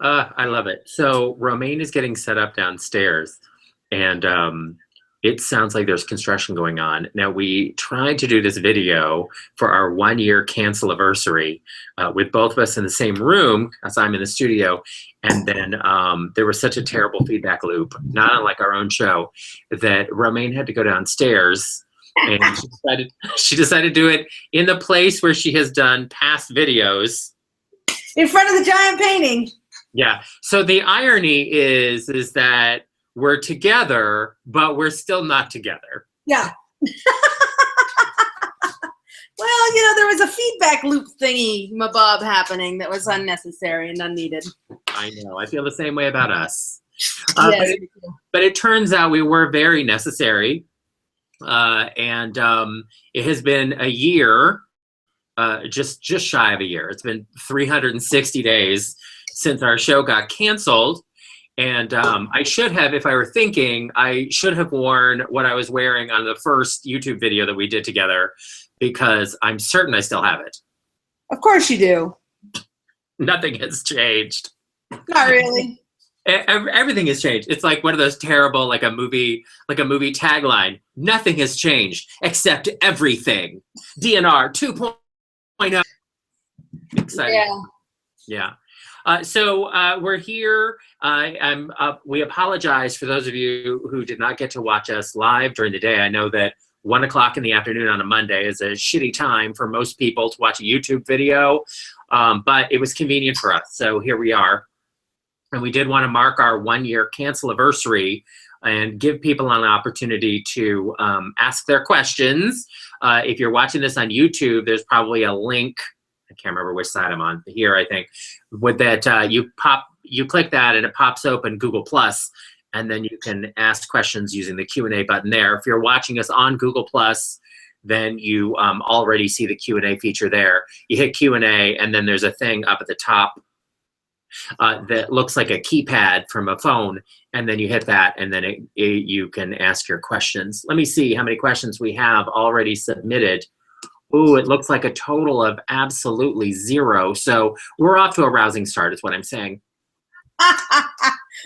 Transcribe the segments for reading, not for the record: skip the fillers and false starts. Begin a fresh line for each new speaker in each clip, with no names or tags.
I love it. So Romaine is getting set up downstairs, and it sounds like there's construction going on. Now, we tried to do this video for our 1 year cancel-iversary with both of us in the same room, as I'm in the studio, and then there was such a terrible feedback loop, not unlike our own show, that Romaine had to go downstairs, and she decided to do it in the place where she has done past videos.
In front of the giant painting.
Yeah. So the irony is that we're together, but we're still not together.
Yeah. Well, you know, there was a feedback loop thingy mabob happening that was unnecessary and unneeded.
I know. I feel the same way about us.
Yes.
But it turns out we were very necessary. And it has been a year, just shy of a year. It's been 360 days since our show got canceled. And I should have, if I were thinking, I should have worn what I was wearing on the first YouTube video that we did together, because I'm certain I still have it.
Of course you do.
Nothing has changed.
Not really.
Everything has changed. It's like one of those terrible, like a movie tagline. Nothing has changed except everything. DNR 2.0. Exciting.
Yeah.
Yeah. So we're here. We apologize for those of you who did not get to watch us live during the day. I know that 1 o'clock in the afternoon on a Monday is a shitty time for most people to watch a YouTube video, but it was convenient for us. So here we are. And we did want to mark our 1 year cancel-iversary and give people an opportunity to ask their questions. If you're watching this on YouTube, there's probably a link. I can't remember which side I'm on here, I think, with that you click that and it pops open Google Plus, and then you can ask questions using the Q&A button there. If you're watching us on Google Plus, then you already see the Q&A feature there. You hit Q&A, and then there's a thing up at the top that looks like a keypad from a phone, and then you hit that, and then you can ask your questions. Let me see how many questions we have already submitted. Ooh, it looks like a total of absolutely 0. So we're off to a rousing start, is what I'm saying.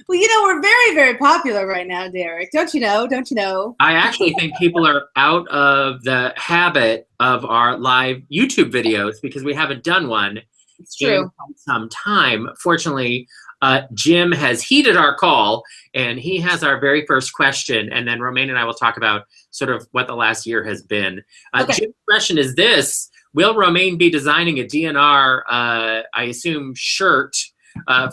Well, you know, we're very, very popular right now, Derek. Don't you know? Don't you know?
I actually think people are out of the habit of our live YouTube videos because we haven't done one
It's true.
in some time. Fortunately, Jim has heeded our call, and he has our very first question, and then Romaine and I will talk about sort of what the last year has been.
Okay.
Jim's question is this: will Romaine be designing a DNR, I assume, shirt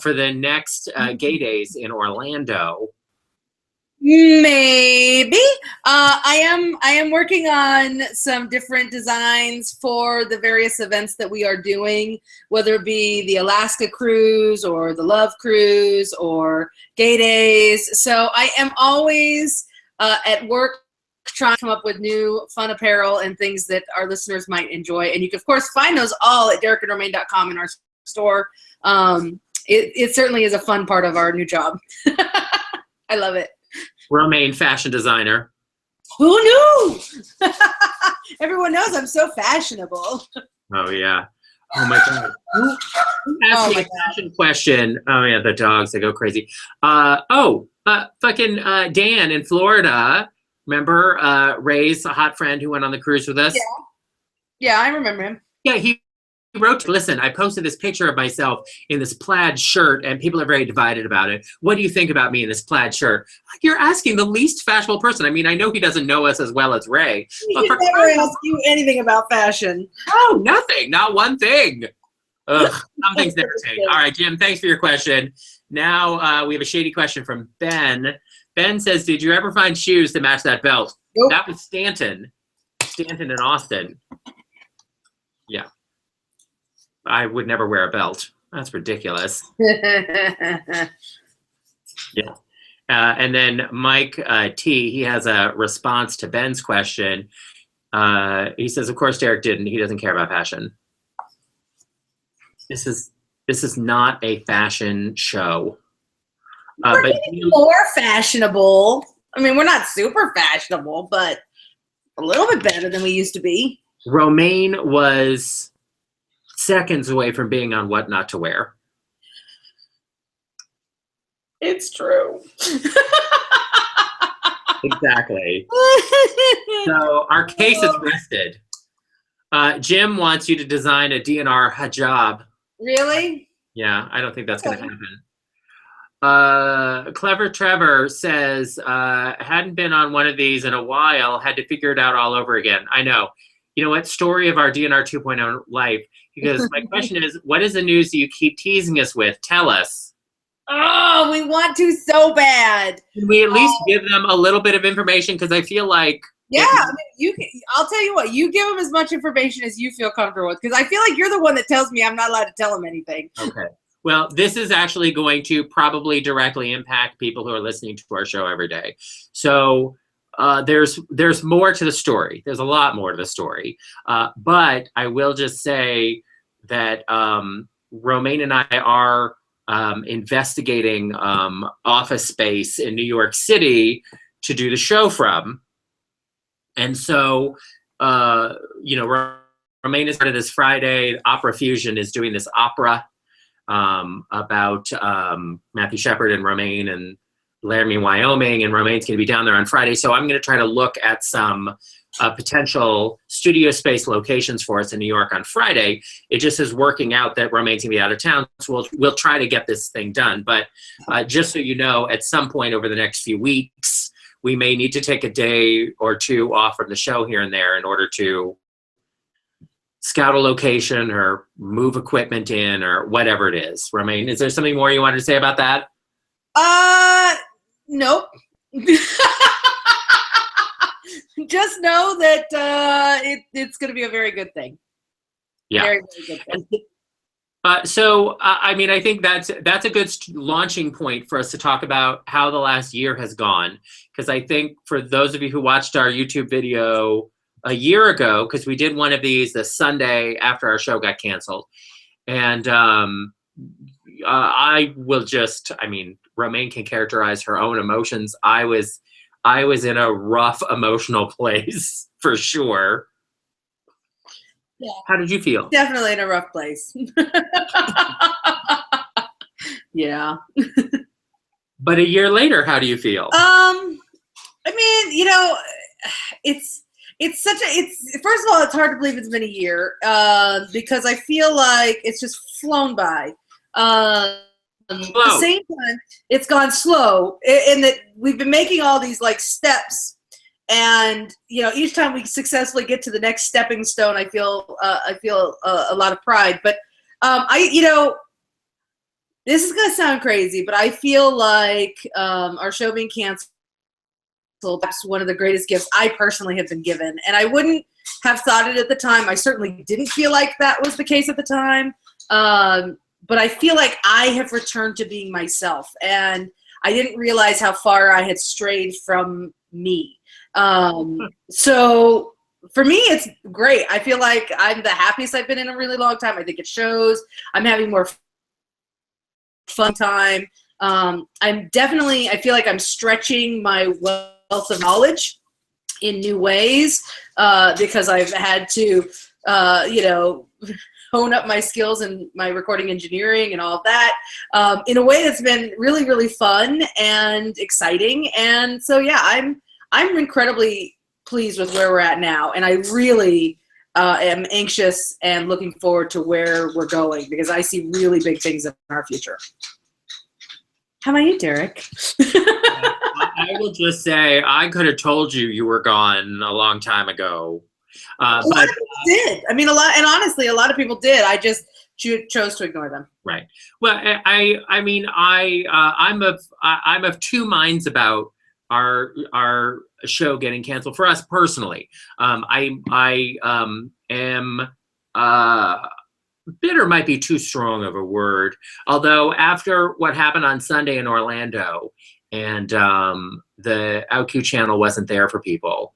for the next Gay Days in Orlando?
Maybe. I am working on some different designs for the various events that we are doing, whether it be the Alaska cruise or the Love cruise or Gay Days. So I am always at work trying to come up with new fun apparel and things that our listeners might enjoy. And you can, of course, find those all at derekandromaine.com in our store. It certainly is a fun part of our new job. I love it.
Romaine, fashion designer.
Who knew? Everyone knows I'm so fashionable.
Oh, yeah. Oh, my God. Who asked me a fashion question? Oh, yeah, the dogs, they go crazy. Fucking Dan in Florida. Remember Ray's hot friend who went on the cruise with us?
Yeah, I remember him.
Yeah, he wrote, listen, I posted this picture of myself in this plaid shirt, and people are very divided about it. What do you think about me in this plaid shirt? You're asking the least fashionable person. I mean, I know he doesn't know us as well as Ray.
He never ask you anything about fashion.
Oh, nothing. Not one thing. Ugh, some things never change. All right, Jim, thanks for your question. Now we have a shady question from Ben. Ben says, did you ever find shoes to match that belt?
Nope.
That was Stanton. Stanton in Austin. Yeah. I would never wear a belt. That's ridiculous. Yeah. And then Mike T, he has a response to Ben's question. He says, of course, Derek didn't. He doesn't care about fashion. This is not a fashion show.
We're getting more fashionable. I mean, we're not super fashionable, but a little bit better than we used to be.
Romaine was seconds away from being on What Not to Wear.
It's true.
Exactly. So our case is rested. Jim wants you to design a DNR hijab.
Really?
Yeah, I don't think that's going to happen. Clever Trevor says, hadn't been on one of these in a while, had to figure it out all over again. I know. You know what? Story of our DNR 2.0 life. Because my question is, what is the news that you keep teasing us with? Tell us.
Oh, we want to so bad.
Can we at least give them a little bit of information? Because I feel like...
Yeah, I mean, I'll tell you what. You give them as much information as you feel comfortable with. Because I feel like you're the one that tells me I'm not allowed to tell them anything.
Okay. Well, this is actually going to probably directly impact people who are listening to our show every day. So there's more to the story. There's a lot more to the story. But I will just say that Romaine and I are investigating office space in New York City to do the show from. And so, Romaine is started this Friday. Opera Fusion is doing this opera about Matthew Shepard and Romaine and Laramie, Wyoming, and Romaine's going to be down there on Friday. So I'm going to try to look at some potential studio space locations for us in New York on Friday. It just is working out that Romaine's going to be out of town, so we'll try to get this thing done. But just so you know, at some point over the next few weeks, we may need to take a day or two off from the show here and there in order to scout a location or move equipment in or whatever it is. Romaine, is there something more you wanted to say about that?
Nope. Just know that it's going to be a very good thing.
Yeah.
Very, very good thing.
I mean, I think that's a good launching point for us to talk about how the last year has gone. Because I think for those of you who watched our YouTube video a year ago, because we did one of these the Sunday after our show got canceled. And I will just, I mean, Romaine can characterize her own emotions. I was in a rough emotional place for sure.
Yeah.
How did you feel?
Definitely in a rough place. Yeah.
But a year later, how do you feel?
I mean, it's first of all, it's hard to believe it's been a year, because I feel like it's just flown by. At the same time, it's gone slow in that we've been making all these like steps. And each time we successfully get to the next stepping stone, I feel a lot of pride. But this is gonna sound crazy, but I feel like our show being canceled, that's one of the greatest gifts I personally have been given. And I wouldn't have thought it at the time. I certainly didn't feel like that was the case at the time. But I feel like I have returned to being myself, and I didn't realize how far I had strayed from me. So for me, it's great. I feel like I'm the happiest I've been in a really long time. I think it shows. I'm having more fun time. I feel like I'm stretching my wealth of knowledge in new ways, because I've had to, hone up my skills in my recording engineering and all of that, in a way that's been really, really fun and exciting. And so, yeah, I'm incredibly pleased with where we're at now, and I really am anxious and looking forward to where we're going, because I see really big things in our future. How about you, Derek?
I will just say I could have told you were gone a long time ago.
A lot of people did. I mean, honestly, a lot of people did. I just chose to ignore them.
Right. Well, I'm of two minds about our show getting canceled for us personally. I am bitter might be too strong of a word. Although after what happened on Sunday in Orlando, and the OutQ channel wasn't there for people,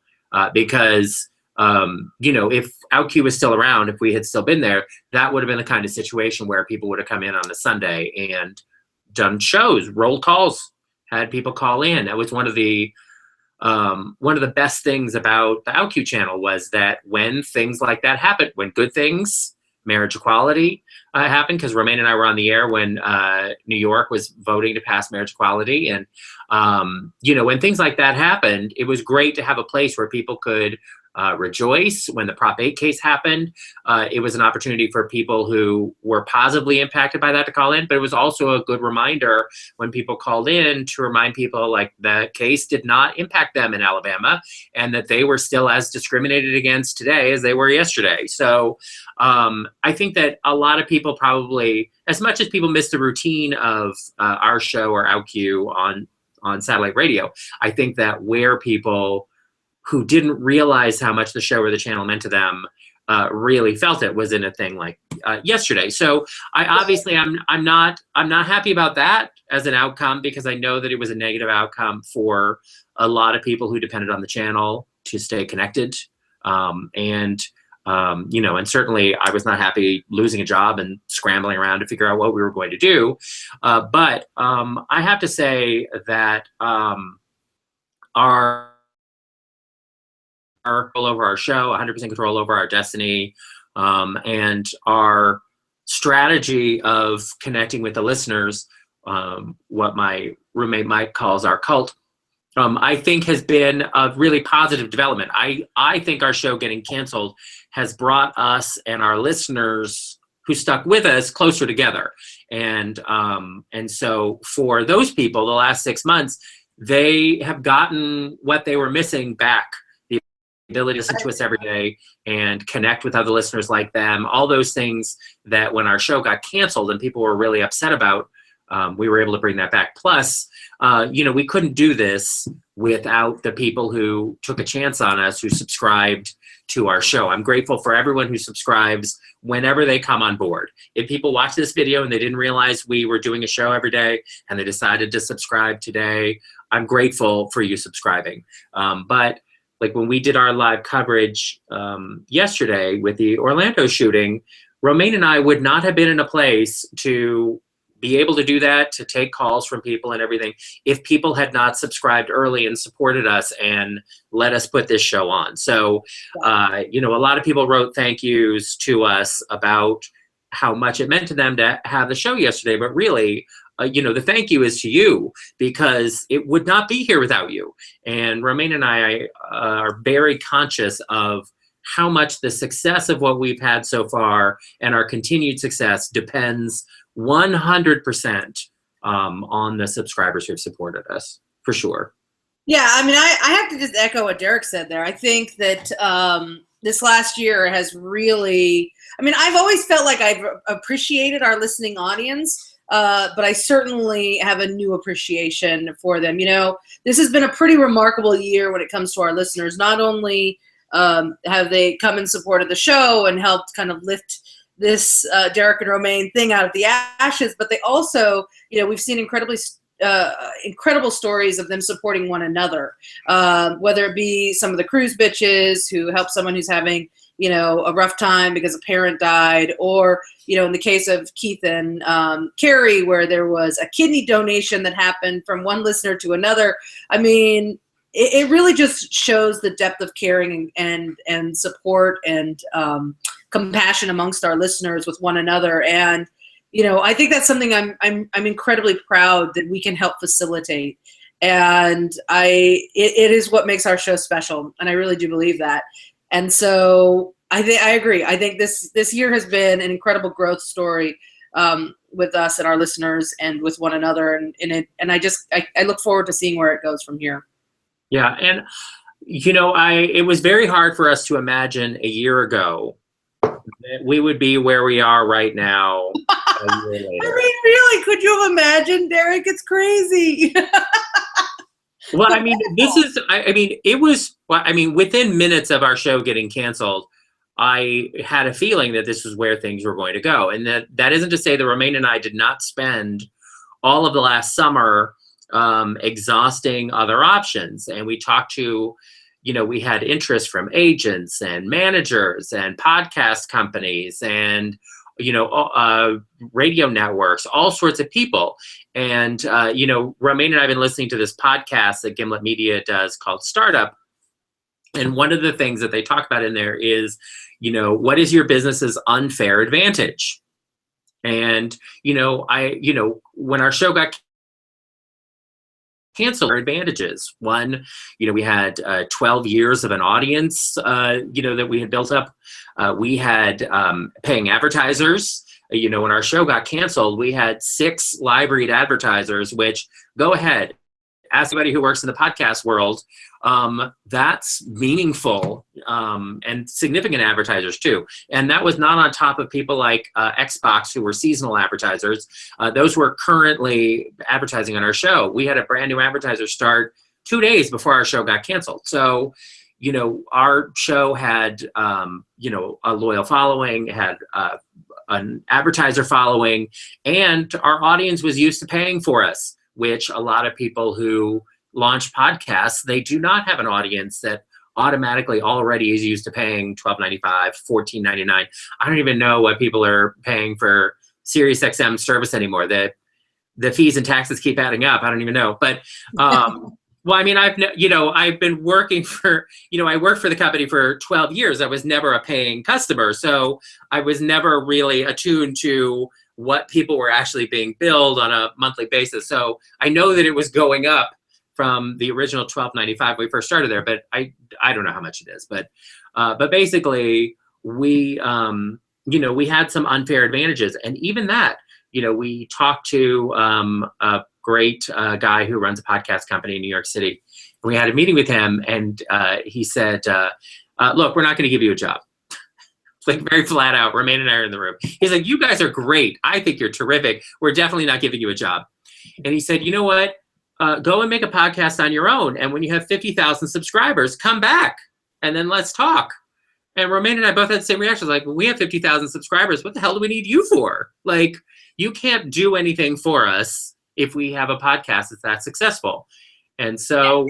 because if OutQ was still around, if we had still been there, that would have been the kind of situation where people would have come in on a Sunday and done shows, rolled calls, had people call in. That was one of the one of the best things about the OutQ channel was that when things like that happened, when good things, marriage equality happened, because Romaine and I were on the air when New York was voting to pass marriage equality. And, when things like that happened, it was great to have a place where people could rejoice. When the Prop 8 case happened, it was an opportunity for people who were positively impacted by that to call in, but it was also a good reminder when people called in to remind people like the case did not impact them in Alabama and that they were still as discriminated against today as they were yesterday. So I think that a lot of people probably, as much as people miss the routine of our show or OutQ on satellite radio, I think that where people who didn't realize how much the show or the channel meant to them really felt it was in a thing like yesterday. So I'm not happy about that as an outcome, because I know that it was a negative outcome for a lot of people who depended on the channel to stay connected. And certainly I was not happy losing a job and scrambling around to figure out what we were going to do. But I have to say that our control over our show, 100% control over our destiny, and our strategy of connecting with the listeners, what my roommate Mike calls our cult, I think has been a really positive development. I think our show getting canceled has brought us and our listeners who stuck with us closer together. And so for those people, the last 6 months, they have gotten what they were missing back. The ability to listen to us every day and connect with other listeners like them. All those things that when our show got canceled and people were really upset about, we were able to bring that back. Plus, we couldn't do this without the people who took a chance on us, who subscribed to our show. I'm grateful for everyone who subscribes whenever they come on board. If people watch this video and they didn't realize we were doing a show every day and they decided to subscribe today, I'm grateful for you subscribing. But like when we did our live coverage yesterday with the Orlando shooting, Romaine and I would not have been in a place to be able to do that, to take calls from people and everything, if people had not subscribed early and supported us and let us put this show on. So, a lot of people wrote thank yous to us about how much it meant to them to have the show yesterday. But really, the thank you is to you, because it would not be here without you. And Romaine and I are very conscious of how much the success of what we've had so far and our continued success depends 100% on the subscribers who have supported us, for sure.
Yeah, I mean, I have to just echo what Derek said there. I think that this last year has really, I've always felt like I've appreciated our listening audience, but I certainly have a new appreciation for them. This has been a pretty remarkable year when it comes to our listeners. Not only have they come and supported the show and helped kind of lift this Derek and Romaine thing out of the ashes, but they also, we've seen incredible stories of them supporting one another, whether it be some of the cruise bitches who help someone who's having, a rough time because a parent died, or, in the case of Keith and Carrie, where there was a kidney donation that happened from one listener to another. It really just shows the depth of caring and support and compassion amongst our listeners with one another. And, I think that's something I'm incredibly proud that we can help facilitate. And it is what makes our show special. And I really do believe that. And so I agree. I think this year has been an incredible growth story with us and our listeners and with one another. And I look forward to seeing where it goes from here.
Yeah. And, it was very hard for us to imagine a year ago that we would be where we are right now.
Really, could you have imagined, Derek? It's crazy.
Well, within minutes of our show getting canceled, I had a feeling that this was where things were going to go. And that isn't to say that Romaine and I did not spend all of the last summer exhausting other options. And we talked to, we had interest from agents and managers and podcast companies and radio networks, all sorts of people. And, Romaine and I have been listening to this podcast that Gimlet Media does called Startup. And one of the things that they talk about in there is, what is your business's unfair advantage? And, when our show got canceled, our advantages. One, we had 12 years of an audience, that we had built up. We had paying advertisers. When our show got canceled, we had 6 live read advertisers, which, go ahead, ask anybody who works in the podcast world. That's meaningful and significant advertisers too. And that was not on top of people like Xbox, who were seasonal advertisers. Those were currently advertising on our show. We had a brand new advertiser start 2 days before our show got canceled. So, our show had, a loyal following, had an advertiser following, and our audience was used to paying for us, which a lot of people who launch podcasts, they do not have an audience that automatically already is used to paying $12.95, $14.99. I don't even know what people are paying for SiriusXM service anymore. The fees and taxes keep adding up. I don't even know. But well, I mean, I've been working for, I worked for the company for 12 years. I was never a paying customer, so I was never really attuned to what people were actually being billed on a monthly basis. So I know that it was going up from the original $12.95 when we first started there, but I don't know how much it is. But basically, we had some unfair advantages, and even that, we talked to a great guy who runs a podcast company in New York City, and we had a meeting with him, and he said, "Look, we're not going to give you a job." Like, very flat out. Romaine and I are in the room. He's like, "You guys are great. I think you're terrific. We're definitely not giving you a job." And he said, "You know what? Go and make a podcast on your own. And when you have 50,000 subscribers, come back and then let's talk." And Romaine and I both had the same reactions. Like, when we have 50,000 subscribers, what the hell do we need you for? Like, you can't do anything for us if we have a podcast that's that successful. And so,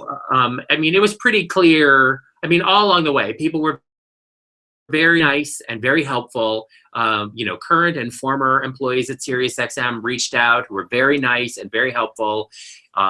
it was pretty clear. All along the way, people were very nice and very helpful. Current and former employees at SiriusXM reached out, who were very nice and very helpful.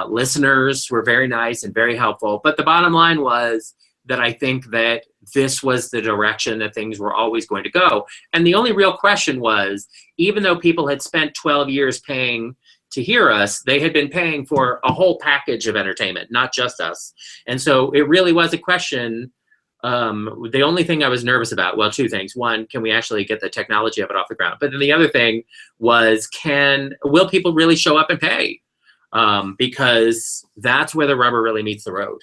Listeners were very nice and very helpful. But the bottom line was that I think that this was the direction that things were always going to go. And the only real question was, even though people had spent 12 years paying to hear us, they had been paying for a whole package of entertainment, not just us. And so it really was a question. The only thing I was nervous about, well, 2 things. One, can we actually get the technology of it off the ground? But then the other thing was, will people really show up and pay? Because that's where the rubber really meets the road.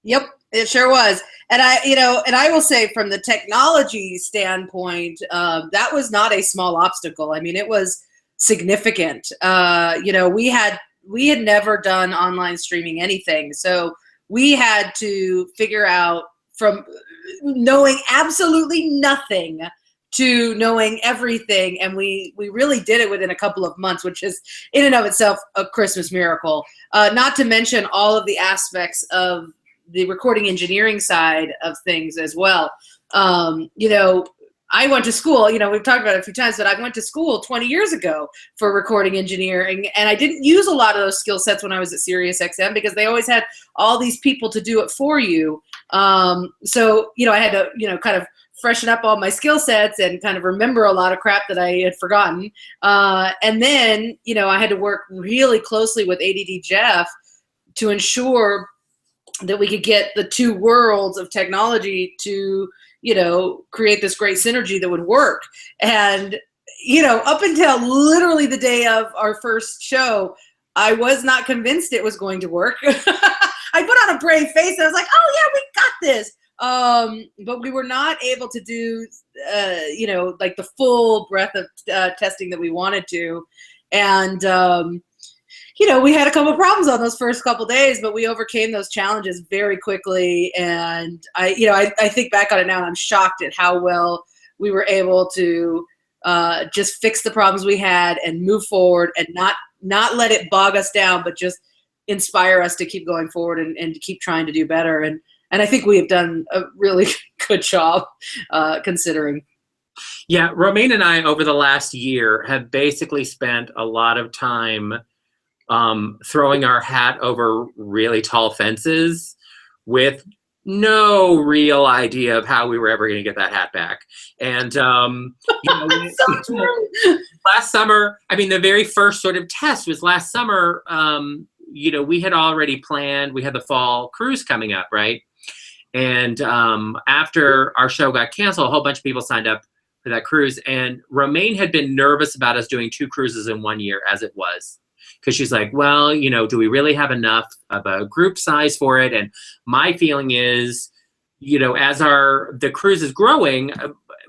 Yep, it sure was. And I will say, from the technology standpoint, that was not a small obstacle. It was significant. We had never done online streaming anything. So we had to figure out, from knowing absolutely nothing to knowing everything. And we really did it within a couple of months, which is in and of itself a Christmas miracle. Not to mention all of the aspects of the recording engineering side of things as well. I went to school, we've talked about it a few times, but I went to school 20 years ago for recording engineering, and I didn't use a lot of those skill sets when I was at SiriusXM because they always had all these people to do it for you. So, I had to, kind of freshen up all my skill sets and kind of remember a lot of crap that I had forgotten. And then, I had to work really closely with ADD Jeff to ensure that we could get the 2 worlds of technology to, create this great synergy that would work. And, up until literally the day of our first show, I was not convinced it was going to work. I put on a brave face and I was like, "Oh yeah, we got this." But we were not able to do, like the full breadth of testing that we wanted to. And, we had a couple of problems on those first couple of days, but we overcame those challenges very quickly. And I think back on it now, and I'm shocked at how well we were able to just fix the problems we had and move forward, and not let it bog us down, but just inspire us to keep going forward and to keep trying to do better. And I think we have done a really good job, considering.
Yeah, Romaine and I over the last year have basically spent a lot of time throwing our hat over really tall fences with no real idea of how we were ever going to get that hat back. And,
So true.
last summer, I mean, the very first sort of test was last summer. We had already planned, we had the fall cruise coming up, right? And after our show got canceled, a whole bunch of people signed up for that cruise. And Romaine had been nervous about us doing 2 cruises in 1 year as it was. Because she's like, well, do we really have enough of a group size for it? And my feeling is, as the cruise is growing,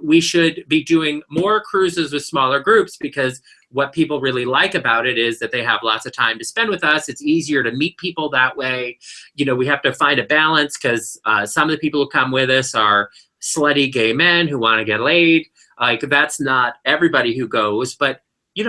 we should be doing more cruises with smaller groups, because what people really like about it is that they have lots of time to spend with us. It's easier to meet people that way. We have to find a balance, because some of the people who come with us are slutty gay men who want to get laid. Like, that's not everybody who goes, but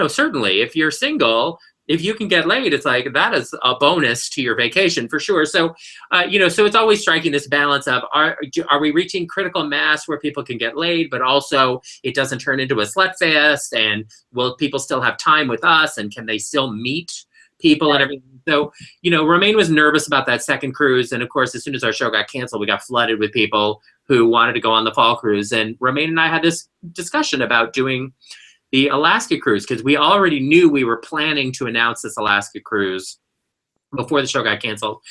certainly if you're single, if you can get laid, it's like that is a bonus to your vacation for sure. So, so it's always striking this balance of are we reaching critical mass where people can get laid, but also it doesn't turn into a slut fest, and will people still have time with us, and can they still meet people and everything? So, Romaine was nervous about that second cruise, and of course, as soon as our show got canceled, we got flooded with people who wanted to go on the fall cruise, and Romaine and I had this discussion about doing the Alaska cruise, because we already knew we were planning to announce this Alaska cruise before the show got canceled.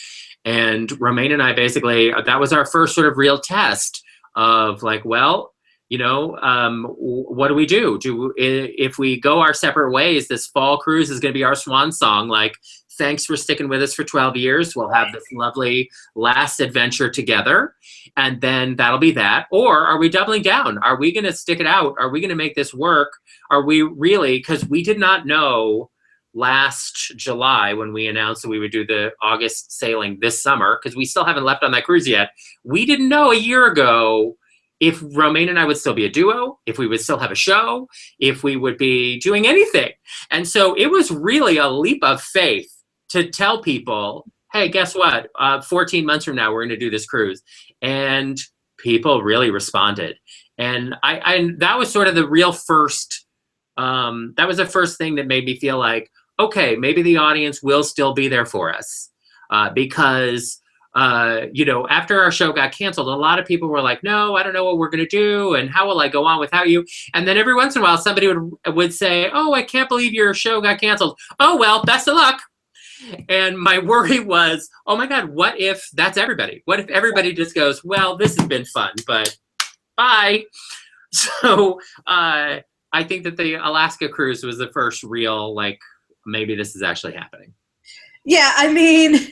And Romaine and I basically, that was our first sort of real test of like, well, what do we do? If we go our separate ways, this fall cruise is going to be our swan song. Like, thanks for sticking with us for 12 years. We'll have this lovely last adventure together, and then that'll be that. Or are we doubling down? Are we going to stick it out? Are we going to make this work? Are we really, because we did not know last July when we announced that we would do the August sailing this summer, because we still haven't left on that cruise yet. We didn't know a year ago if Romaine and I would still be a duo, if we would still have a show, if we would be doing anything. And so it was really a leap of faith to tell people, hey, guess what? 14 months from now, we're going to do this cruise. And people really responded. And I that was sort of the real first, that was the first thing that made me feel like, okay, maybe the audience will still be there for us. Because, after our show got canceled, a lot of people were like, no, I don't know what we're going to do. And how will I go on without you? And then every once in a while, somebody would say, oh, I can't believe your show got canceled. Oh, well, best of luck. And my worry was, oh my God, what if that's everybody? What if everybody just goes, well, this has been fun, but bye. So I think that the Alaska cruise was the first real, like, maybe this is actually happening.
Yeah, I mean,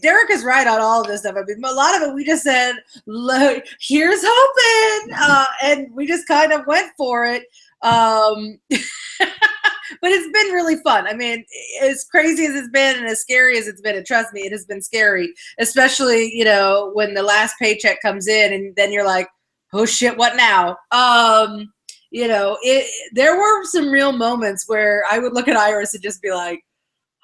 Derek is right on all of this stuff. I mean, a lot of it we just said, look, here's hoping, and we just kind of went for it. But it's been really fun. I mean, as crazy as it's been and as scary as it's been, and trust me, it has been scary, especially, when the last paycheck comes in and then you're like, oh shit, what now? There were some real moments where I would look at Iris and just be like,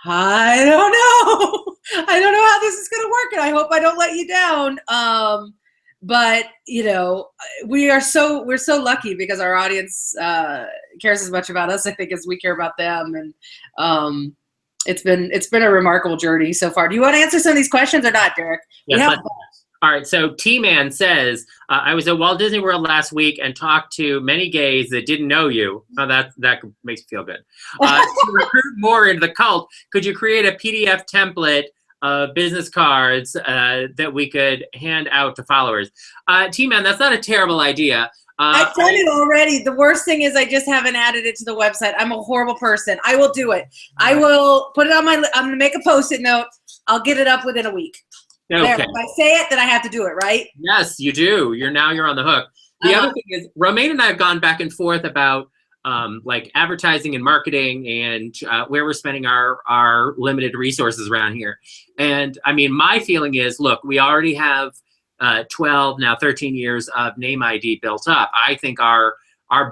I don't know. I don't know how this is going to work, and I hope I don't let you down. But we're so lucky because our audience cares as much about us, I think, as we care about them, and it's been a remarkable journey so far. Do you want to answer some of these questions or not, Derek?
Yes, all right. So T-Man says, I was at Walt Disney World last week and talked to many gays that didn't know you. Oh, that makes me feel good. To recruit more into the cult, could you create a PDF template business cards that we could hand out to followers? T-Man, that's not a terrible idea.
I've done it already. The worst thing is I just haven't added it to the website. I'm a horrible person. I will do it. I will put it on I'm going to make a Post-it note. I'll get it up within a week.
Okay.
There, if I say it, then I have to do it, right?
Yes, you do. You're on the hook. The other thing is, Romaine and I have gone back and forth about like advertising and marketing and where we're spending our limited resources around here. And I mean, my feeling is, look, we already have 12, now 13 years of name ID built up. I think our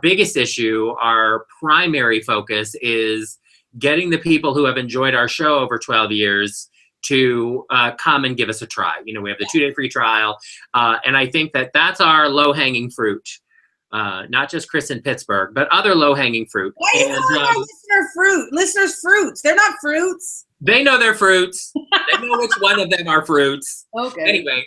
biggest issue, our primary focus is getting the people who have enjoyed our show over 12 years to come and give us a try. We have the 2-day free trial. And I think that that's our low-hanging fruit. not just Chris in Pittsburgh, but other low-hanging fruit.
Why are you calling our listener fruit? Listeners fruits. They're not fruits.
They know they're fruits. They know which one of them are fruits.
Okay.
Anyway,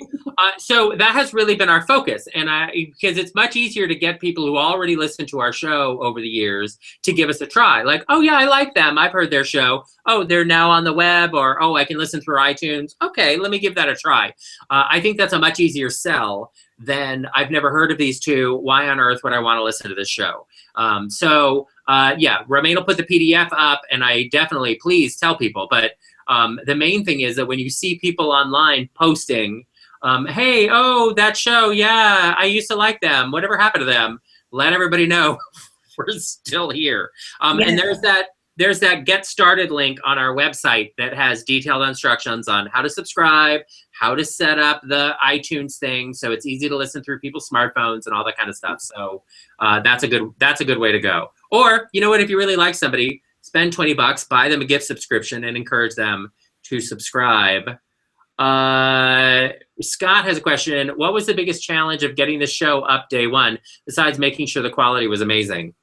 so that has really been our focus, and because it's much easier to get people who already listen to our show over the years to give us a try. Like, oh yeah, I like them. I've heard their show. Oh, they're now on the web, or oh, I can listen through iTunes. Okay, let me give that a try. I think that's a much easier sell than I've never heard of these two. Why on earth would I want to listen to this show? Yeah, Romaine will put the PDF up, and I definitely, please tell people. But the main thing is that when you see people online posting, hey, oh, that show, yeah, I used to like them. Whatever happened to them? Let everybody know we're still here.
Yes.
And there's that get started link on our website that has detailed instructions on how to subscribe, how to set up the iTunes thing, so it's easy to listen through people's smartphones and all that kind of stuff. So that's a good way to go. Or, you know what, if you really like somebody, spend $20, buy them a gift subscription, and encourage them to subscribe. Scott has a question. What was the biggest challenge of getting the show up day one, besides making sure the quality was amazing?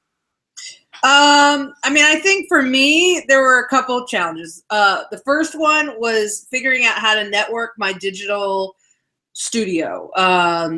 I mean, I think for me, there were a couple of challenges. The first one was figuring out how to network my digital studio,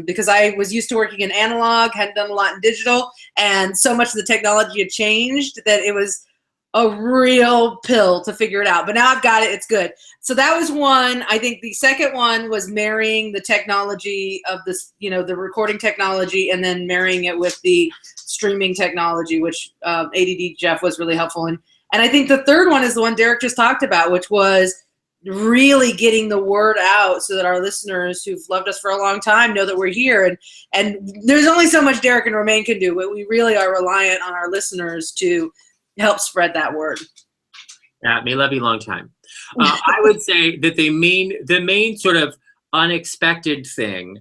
because I was used to working in analog, hadn't done a lot in digital, and so much of the technology had changed that it was a real pill to figure it out. But now I've got it, it's good. So that was one. I think the second one was marrying the technology of this, you know, the recording technology, and then marrying it with the streaming technology, which ADD Jeff was really helpful in. And I think the third one is the one Derek just talked about, which was really getting the word out so that our listeners who've loved us for a long time know that we're here. And there's only so much Derek and Romaine can do, but we really are reliant on our listeners to help spread that word.
Yeah, may love you long time. I would say that the main sort of unexpected thing,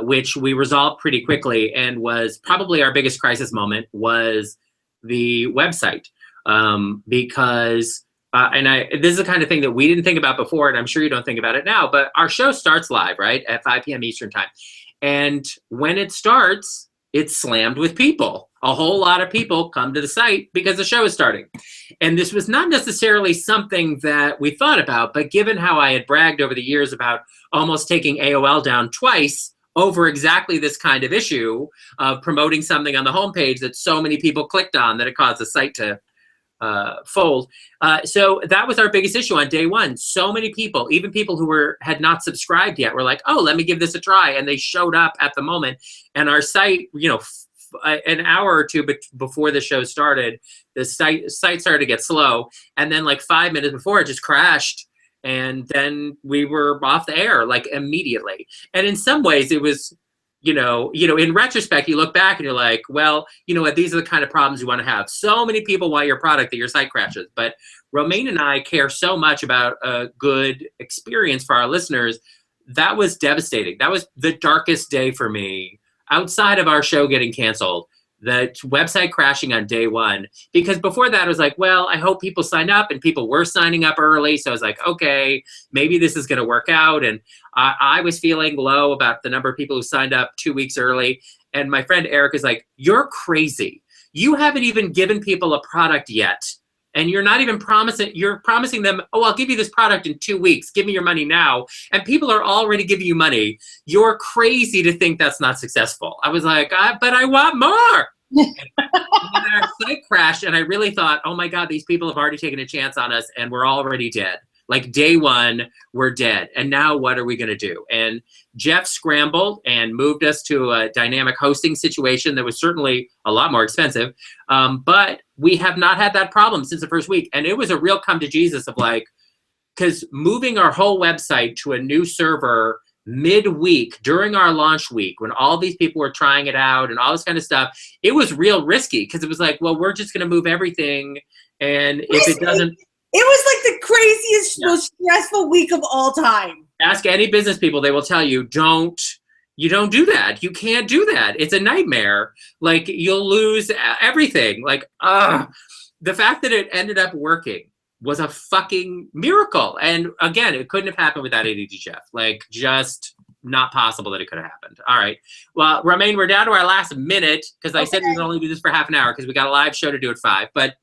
which we resolved pretty quickly and was probably our biggest crisis moment, was the website. Because this is the kind of thing that we didn't think about before, and I'm sure you don't think about it now, but our show starts live, right, at 5 p.m. Eastern time. And when it starts, it's slammed with people. A whole lot of people come to the site because the show is starting. And this was not necessarily something that we thought about, but given how I had bragged over the years about almost taking AOL down twice over exactly this kind of issue of promoting something on the homepage that so many people clicked on that it caused the site to fold. So that was our biggest issue on day one. So many people, even people who had not subscribed yet, were like, oh, let me give this a try. And they showed up at the moment. And our site, you know, an hour or two before the show started, the site started to get slow. And then like 5 minutes before, it just crashed. And then we were off the air like immediately. And in some ways it was, you know, in retrospect, you look back and you're like, well, you know what, these are the kind of problems you want to have. So many people want your product that your site crashes. But Romaine and I care so much about a good experience for our listeners. That was devastating. That was the darkest day for me outside of our show getting canceled. The website crashing on day one, because before that I was like, well, I hope people sign up, and people were signing up early. So I was like, okay, maybe this is going to work out. And I was feeling low about the number of people who signed up 2 weeks early. And my friend Eric is like, you're crazy. You haven't even given people a product yet. And you're not even you're promising them, oh, I'll give you this product in 2 weeks. Give me your money now. And people are already giving you money. You're crazy to think that's not successful. I was like, but I want more. And then our site crashed, and I really thought, oh my God, these people have already taken a chance on us, and we're already dead. Like day one, we're dead. And now what are we going to do? And Jeff scrambled and moved us to a dynamic hosting situation that was certainly a lot more expensive. But we have not had that problem since the first week. And it was a real come to Jesus of like, because moving our whole website to a new server midweek during our launch week, when all these people were trying it out and all this kind of stuff, it was real risky, because it was like, well, we're just going to move everything. And if it doesn't,
it was like the craziest, most stressful week of all time.
Ask any business people, they will tell you, you don't do that. You can't do that. It's a nightmare. Like, you'll lose everything. Like, the fact that it ended up working was a fucking miracle. And again, it couldn't have happened without ADD Jeff. Like, just not possible that it could have happened. All right. Well, Romaine, we're down to our last minute because I said we would only do this for half an hour because we got a live show to do at 5. But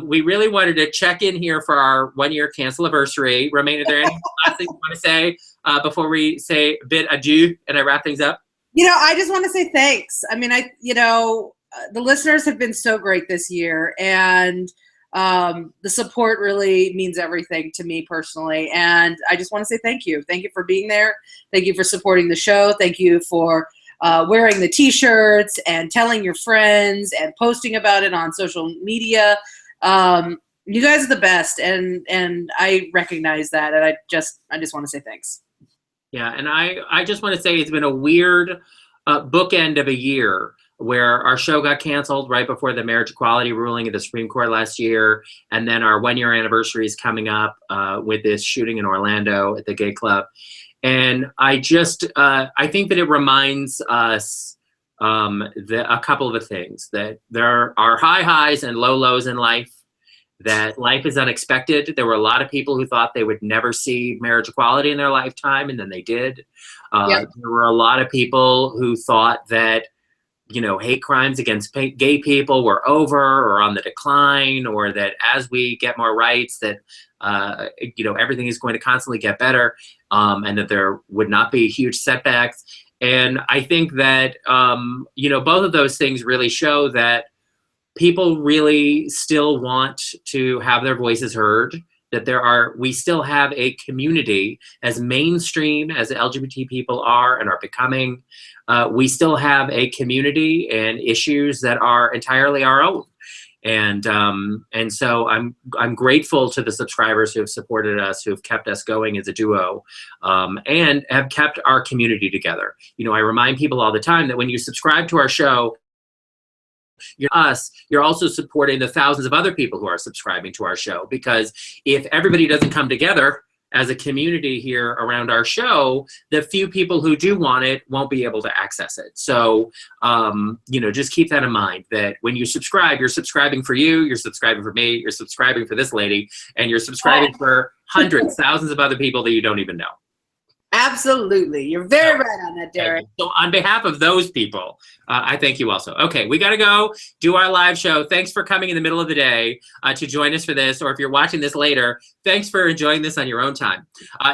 we really wanted to check in here for our 1 year cancel-iversary. Romaine, are there any last things you want to say before we say bid adieu and I wrap things up?
I just want to say thanks. I mean, the listeners have been so great this year, and the support really means everything to me personally. And I just want to say thank you. Thank you for being there. Thank you for supporting the show. Thank you for wearing the t-shirts and telling your friends and posting about it on social media. You guys are the best, and I recognize that, and I just want to say thanks.
Yeah, and I just want to say it's been a weird bookend of a year where our show got canceled right before the marriage equality ruling of the Supreme Court last year, and then our 1 year anniversary is coming up with this shooting in Orlando at the gay club. And I think that it reminds us a couple of things, that there are high highs and low lows in life, that life is unexpected. There were a lot of people who thought they would never see marriage equality in their lifetime, and then they did. There were a lot of people who thought that, hate crimes against gay people were over or on the decline, or that as we get more rights, that, everything is going to constantly get better, and that there would not be huge setbacks. And I think that, both of those things really show that people really still want to have their voices heard, that we still have a community as mainstream as LGBT people are and are becoming. We still have a community and issues that are entirely our own. And so I'm grateful to the subscribers who have supported us, who have kept us going as a duo, and have kept our community together. I remind people all the time that when you subscribe to our show, you're also supporting the thousands of other people who are subscribing to our show, because if everybody doesn't come together as a community here around our show, the few people who do want it won't be able to access it. So, just keep that in mind, that when you subscribe, you're subscribing for you, you're subscribing for me, you're subscribing for this lady, and you're subscribing for hundreds, thousands of other people that you don't even know.
Absolutely. You're very right on that, Derek.
So on behalf of those people, I thank you also. Okay, we got to go do our live show. Thanks for coming in the middle of the day to join us for this. Or if you're watching this later, thanks for enjoying this on your own time.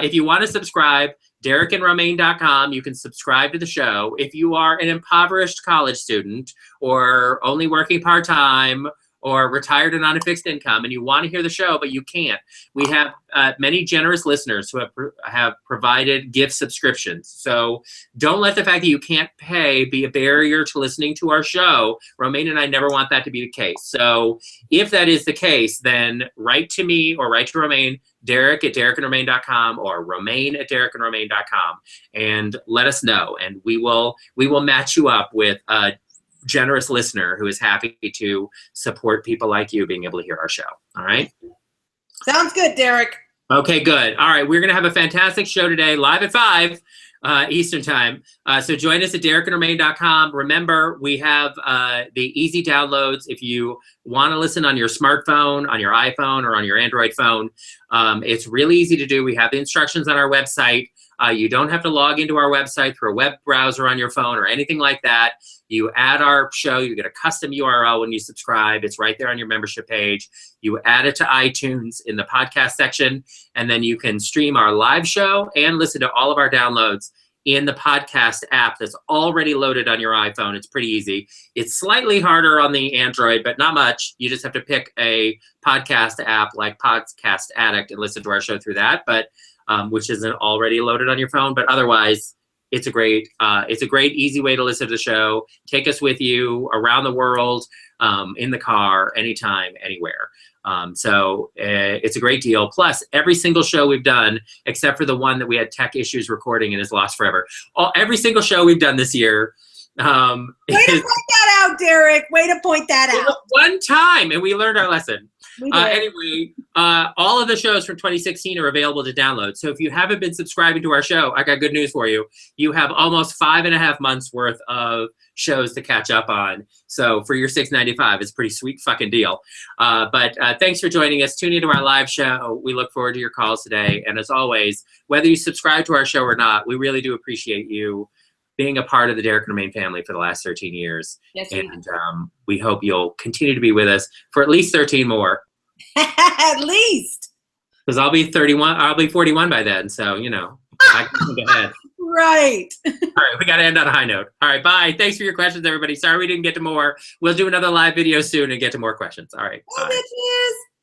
If you want to subscribe, DerekandRomaine.com, you can subscribe to the show. If you are an impoverished college student or only working part-time or retired and on a fixed income, and you want to hear the show, but you can't, we have many generous listeners who have provided gift subscriptions. So don't let the fact that you can't pay be a barrier to listening to our show. Romaine and I never want that to be the case. So if that is the case, then write to me or write to Romaine, Derek@DerekandRomaine.com or Romaine@DerekandRomaine.com, and let us know, and we will match you up with a generous listener who is happy to support people like you being able to hear our show. All right?
Sounds good, Derek.
Okay, good. All right, we're going to have a fantastic show today, live at 5 Eastern time. So join us at DerekandRomaine.com. Remember, we have the easy downloads. If you want to listen on your smartphone, on your iPhone, or on your Android phone, it's really easy to do. We have the instructions on our website. You don't have to log into our website through a web browser on your phone or anything like that. You add our show, you get a custom URL when you subscribe. It's right there on your membership page. You add it to iTunes in the podcast section, and then you can stream our live show and listen to all of our downloads in the podcast app that's already loaded on your iPhone. It's pretty easy. It's slightly harder on the Android, but not much. You just have to pick a podcast app like Podcast Addict and listen to our show through that, but which isn't already loaded on your phone. But otherwise, it's a great, easy way to listen to the show. Take us with you around the world, in the car, anytime, anywhere. So it's a great deal. Plus, every single show we've done, except for the one that we had tech issues recording and is lost forever, every single show we've done this year.
Way to point that out, Derek. Way to point that out.
One time, and we learned our lesson.
We did.
Anyway, all of the shows from 2016 are available to download. So if you haven't been subscribing to our show, I got good news for you. You have almost 5.5 months worth of shows to catch up on. So for your $6.95, it's a pretty sweet fucking deal. But thanks for joining us. Tune into our live show. We look forward to your calls today. And as always, whether you subscribe to our show or not, we really do appreciate you being a part of the Derek and Romaine family for the last 13 years.
Yes,
and we hope you'll continue to be with us for at least 13 more.
At least.
Because I'll be 31, I'll be 41 by then. So, you know, I can think ahead.
Right.
All right, we got to end on a high note. All right, bye. Thanks for your questions, everybody. Sorry we didn't get to more. We'll do another live video soon and get to more questions. All right, bye.
Bitches.